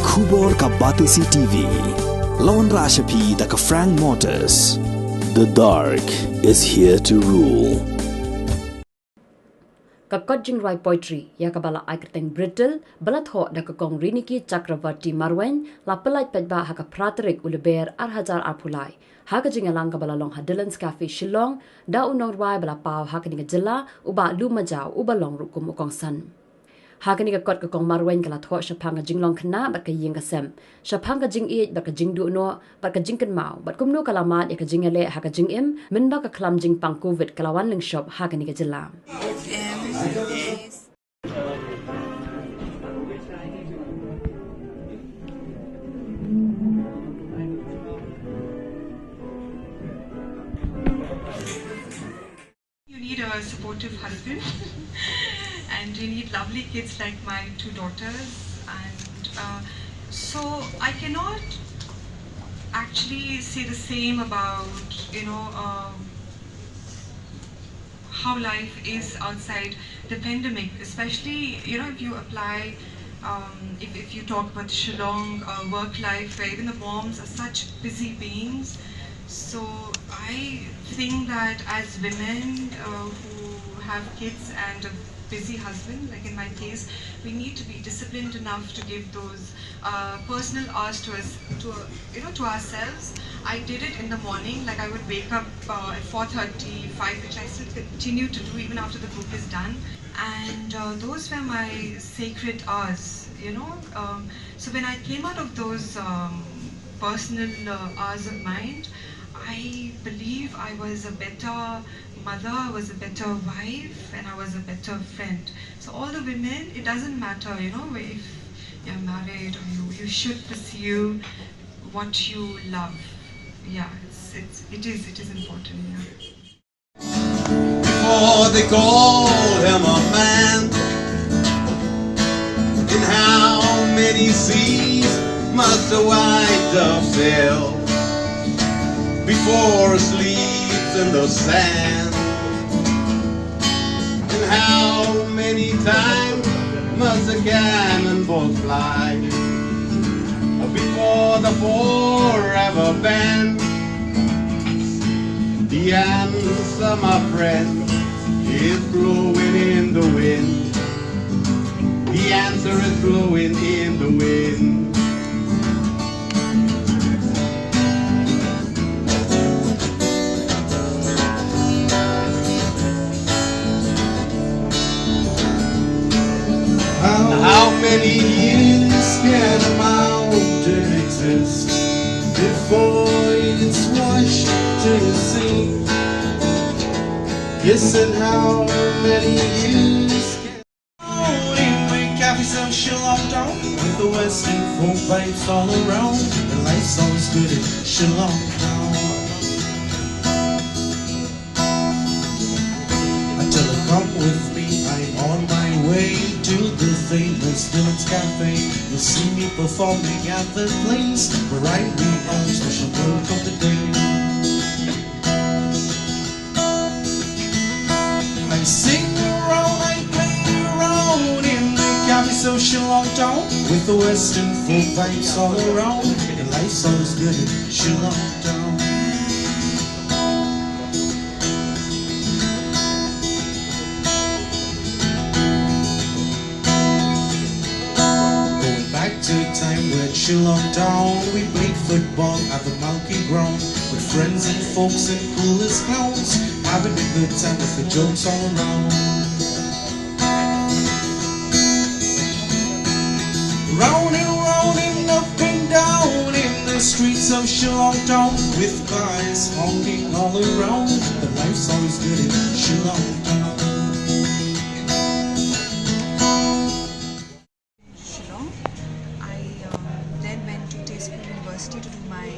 Khubor ka Batisi TV. Lawan Rashapi da ka Frank Motors. The dark is here to rule. Kakojing Rai Poetry, Yakabala Aikateng Brittle, Thoh da Kakong Riniki Chakravarti Marweiñ, La Pyllait Paidbah Haka Praterik Uleber Arhajar Arpulai, Hakajing Alanga Balalong Hadilans Cafe Shillong, Da Unong Rai Bala Pau Hakaning Jilla, Uba Lu Majaw, Ubalong Rukum Ukong San. Hakaning Kot Kakong Marweiñ Kala Thoh Shapanga Jinglong Kana, Baka Yingasem, Shapanga Jing Eat, Baka Jing Du No, Baka Jinkan Mau, but Kumno Kalamat Yakajingale Hakajing Im, Minbaka Klam Jing Pang Covid Kalawan Ling Shop Hakaning Jilla. You need a supportive husband and you need lovely kids like my two daughters, and so I cannot actually say the same about how life is outside the pandemic, especially if you apply if you talk about Shillong work life, where even the moms are such busy beings. So I think that as women who have kids and a busy husband, like in my case, we need to be disciplined enough to give those personal hours to us, to ourselves. I did it in the morning, like I would wake up at 4:30, 5, which I still continue to do even after the group is done. And those were my sacred hours, So when I came out of those personal hours of mind, I believe I was a better mother, I was a better wife, and I was a better friend. So all the women, it doesn't matter, if you're married or you should pursue what you love. Yeah, it is important. Yeah. Before they call him a man, in how many seas must a white dove sail before it sleeps in the sand? And how many times must a cannonball fly before the forever bend? The answer, my friend, is blowing in the wind. The answer is blowing in the wind. How many years can a mountain exist before it's washed to the sea? Yes, and how many years can a cafe some Shillong down with the western folk pipes all around, and life's always good at Shillong town. Until you come with me, I'm on my way to the famous village cafe. You'll see me performing at the place where I bring on special work of the day. I sing around, I play around in the cafe so Shillong town with the western folk vibes all around, and life's always good in Shillong town. To a time where Shillong town we played football at the Monkey Ground with friends and folks and cool as clowns, having a good time with the jokes all around. Round and up and down in the streets of Shillong town with cars honking all around, but life's always good in Shillong town. To do my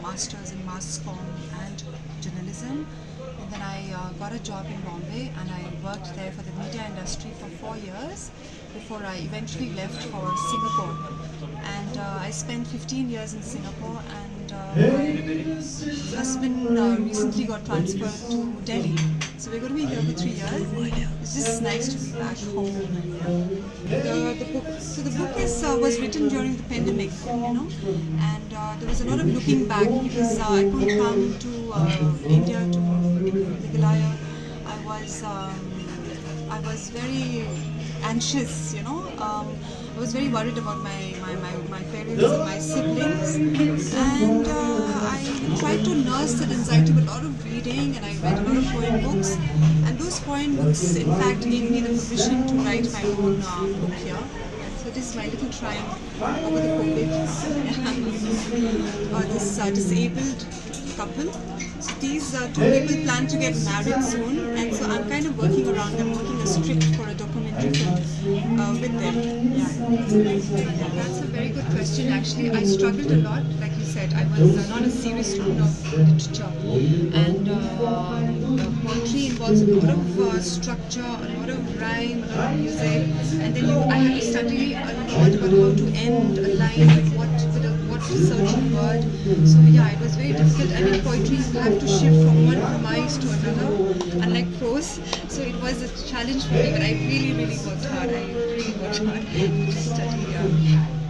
master's in mass comm and journalism, and then I got a job in Bombay, and I worked there for the media industry for 4 years before I eventually left for Singapore. And I spent 15 years in Singapore, and my husband recently got transferred to Delhi. So we're going to be here for 3 years. It's just nice to be back home. The book was written during the pandemic, and there was a lot of looking back because I couldn't come to India to Meghalaya. I was very anxious, I was very worried about my parents and my siblings, and I tried to nurse that anxiety with a lot of reading, and I read a lot of poem books, and those poem books in fact gave me the permission to write my own book here. So this is my little triumph over the COVID. This disabled couple. So these two people plan to get married soon, and so I'm kind of working around them, working a script for a documentary film with them. Yeah. That's a very good question. Actually, I struggled a lot. Like you said, I was not a serious student of literature, and poetry involves a lot of structure, a lot of rhyme, a lot of music, and then I had to study a lot about how to end a line, what to search a word. So yeah, it was very difficult. And in poetry, you have to shift from one premise to another, unlike prose. So it was a challenge for me, but I really, really worked hard. I really worked hard to study.